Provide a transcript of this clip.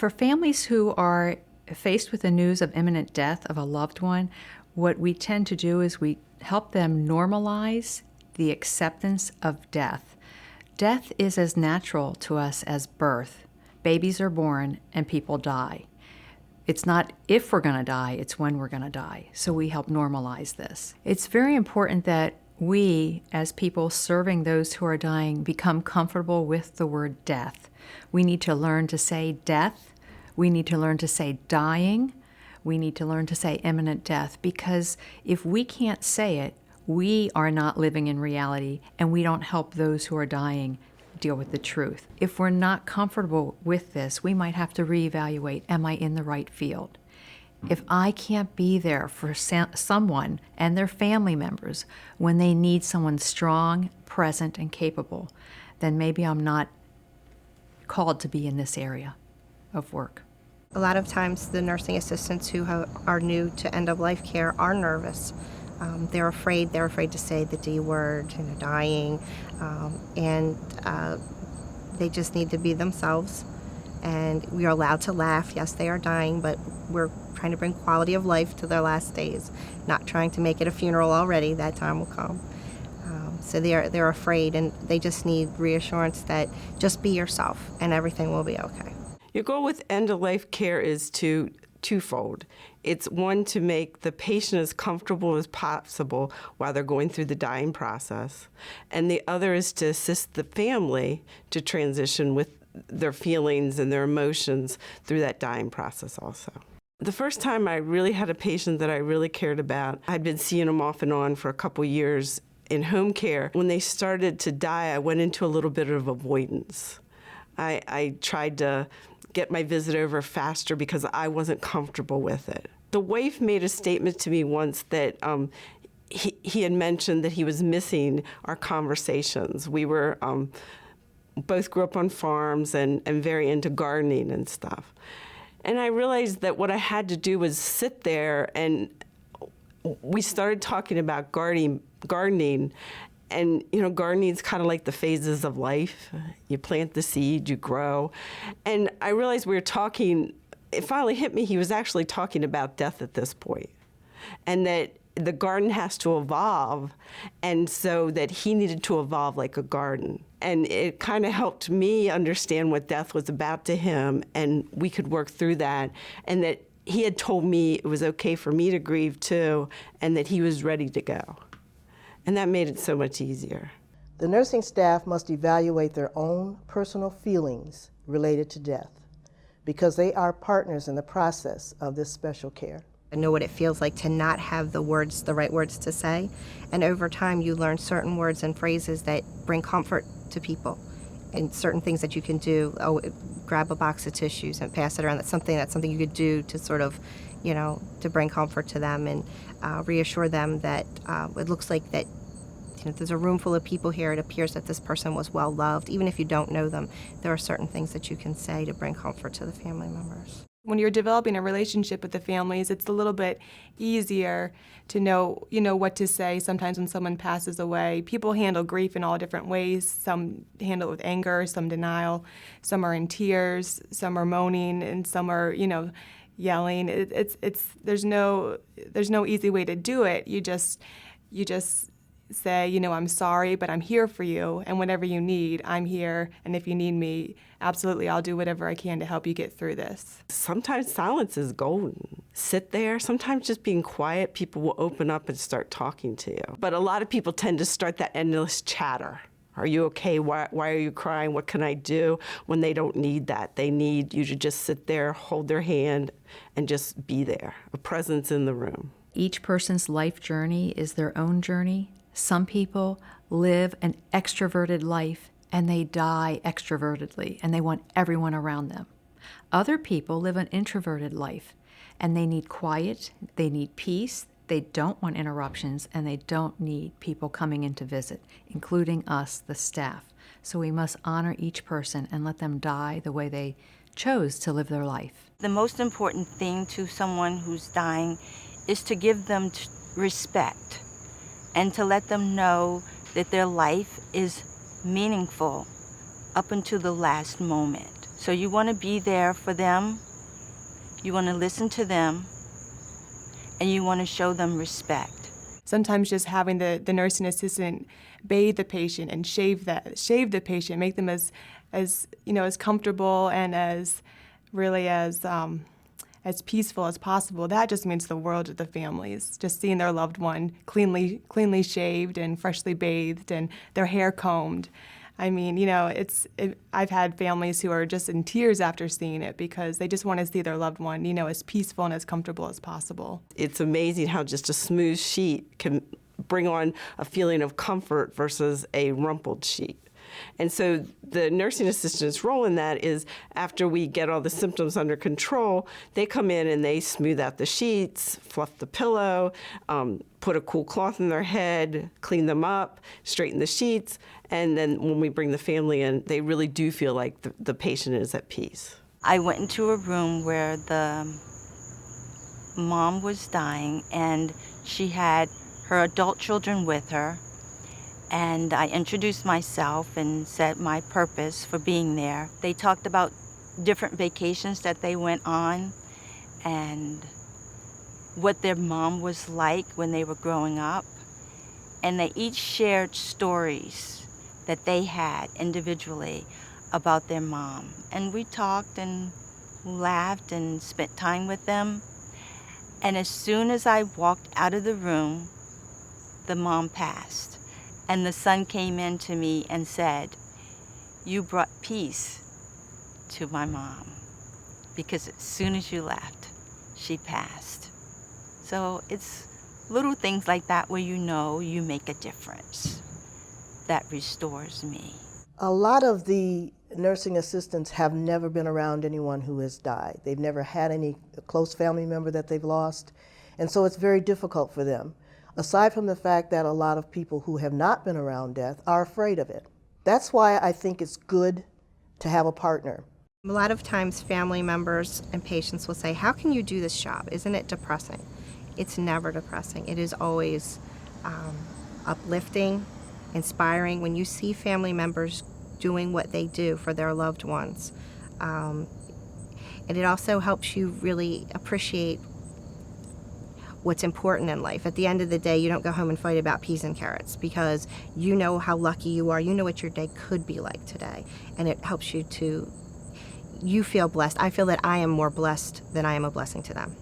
For families who are faced with the news of imminent death of a loved one, what we tend to do is we help them normalize the acceptance of death. Death is as natural to us as birth. Babies are born and people die. It's not if we're going to die, it's when we're going to die. So we help normalize this. It's very important that we, as people serving those who are dying, become comfortable with the word death. We need to learn to say death. We need to learn to say dying. We need to learn to say imminent death, because if we can't say it, we are not living in reality, and we don't help those who are dying deal with the truth. If we're not comfortable with this, we might have to reevaluate, am I in the right field? If I can't be there for someone and their family members when they need someone strong, present, and capable, then maybe I'm not called to be in this area of work. A lot of times the nursing assistants who are new to end-of-life care are nervous. They're afraid to say the D word, dying, and they just need to be themselves. And we are allowed to laugh. Yes, they are dying, but we're trying to bring quality of life to their last days, not trying to make it a funeral already. That time will come. So they're afraid, and they just need reassurance that just be yourself and everything will be okay. Your goal with end-of-life care is twofold. It's one, to make the patient as comfortable as possible while they're going through the dying process. And the other is to assist the family to transition with their feelings and their emotions through that dying process also. The first time I really had a patient that I really cared about, I'd been seeing them off and on for a couple years in home care. When they started to die, I went into a little bit of avoidance. I tried to get my visit over faster because I wasn't comfortable with it. The wife made a statement to me once that he had mentioned that he was missing our conversations. We were both grew up on farms and very into gardening and stuff. And I realized that what I had to do was sit there, and we started talking about gardening. And, gardening's kind of like the phases of life. You plant the seed, you grow. And I realized we were talking, it finally hit me, he was actually talking about death at this point. And that the garden has to evolve, and so that he needed to evolve like a garden. And it kind of helped me understand what death was about to him, and we could work through that. And that he had told me it was okay for me to grieve too, and that he was ready to go. And that made it so much easier. The nursing staff must evaluate their own personal feelings related to death, because they are partners in the process of this special care. I know what it feels like to not have the right words to say. And over time, you learn certain words and phrases that bring comfort to people, and certain things that you can do. Grab a box of tissues and pass it around. That's something you could do to sort of, to bring comfort to them and reassure them that it looks like that there's a room full of people here. It appears that this person was well loved. Even if you don't know them, there are certain things that you can say to bring comfort to the family members. When you're developing a relationship with the families, it's a little bit easier to know, what to say. Sometimes when someone passes away, people handle grief in all different ways. Some handle it with anger, some denial, some are in tears, some are moaning, and some are, yelling. There's no easy way to do it. You just say, I'm sorry, but I'm here for you, and whatever you need, I'm here, and if you need me, absolutely, I'll do whatever I can to help you get through this. Sometimes silence is golden. Sit there. Sometimes just being quiet, people will open up and start talking to you. But a lot of people tend to start that endless chatter. Are you okay? Why are you crying? What can I do? When they don't need that. They need you to just sit there, hold their hand, and just be there, a presence in the room. Each person's life journey is their own journey. Some people live an extroverted life and they die extrovertedly, and they want everyone around them. Other people live an introverted life and they need quiet, they need peace, they don't want interruptions, and they don't need people coming in to visit, including us, the staff. So we must honor each person and let them die the way they chose to live their life. The most important thing to someone who's dying is to give them respect and to let them know that their life is meaningful up until the last moment. So you want to be there for them, you want to listen to them, and you want to show them respect. Sometimes just having the nursing assistant bathe the patient and shave the patient, make them as as comfortable and as really as peaceful as possible. That just means the world to the families. Just seeing their loved one cleanly shaved and freshly bathed and their hair combed. I mean, I've had families who are just in tears after seeing it because they just want to see their loved one, as peaceful and as comfortable as possible. It's amazing how just a smooth sheet can bring on a feeling of comfort versus a rumpled sheet. And so the nursing assistant's role in that is after we get all the symptoms under control, they come in and they smooth out the sheets, fluff the pillow, put a cool cloth in their head, clean them up, straighten the sheets, and then when we bring the family in, they really do feel like the patient is at peace. I went into a room where the mom was dying and she had her adult children with her. And I introduced myself and said my purpose for being there. They talked about different vacations that they went on and what their mom was like when they were growing up. And they each shared stories that they had individually about their mom. And we talked and laughed and spent time with them. And as soon as I walked out of the room, the mom passed. And the son came in to me and said, "You brought peace to my mom because as soon as you left, she passed." So it's little things like that where you make a difference that restores me. A lot of the nursing assistants have never been around anyone who has died. They've never had any close family member that they've lost, and so it's very difficult for them. Aside from the fact that a lot of people who have not been around death are afraid of it. That's why I think it's good to have a partner. A lot of times family members and patients will say, "How can you do this job? Isn't it depressing?" It's never depressing. It is always uplifting, inspiring. When you see family members doing what they do for their loved ones, and it also helps you really appreciate what's important in life. At the end of the day, you don't go home and fight about peas and carrots because you know how lucky you are. You know what your day could be like today. And it helps you feel blessed. I feel that I am more blessed than I am a blessing to them.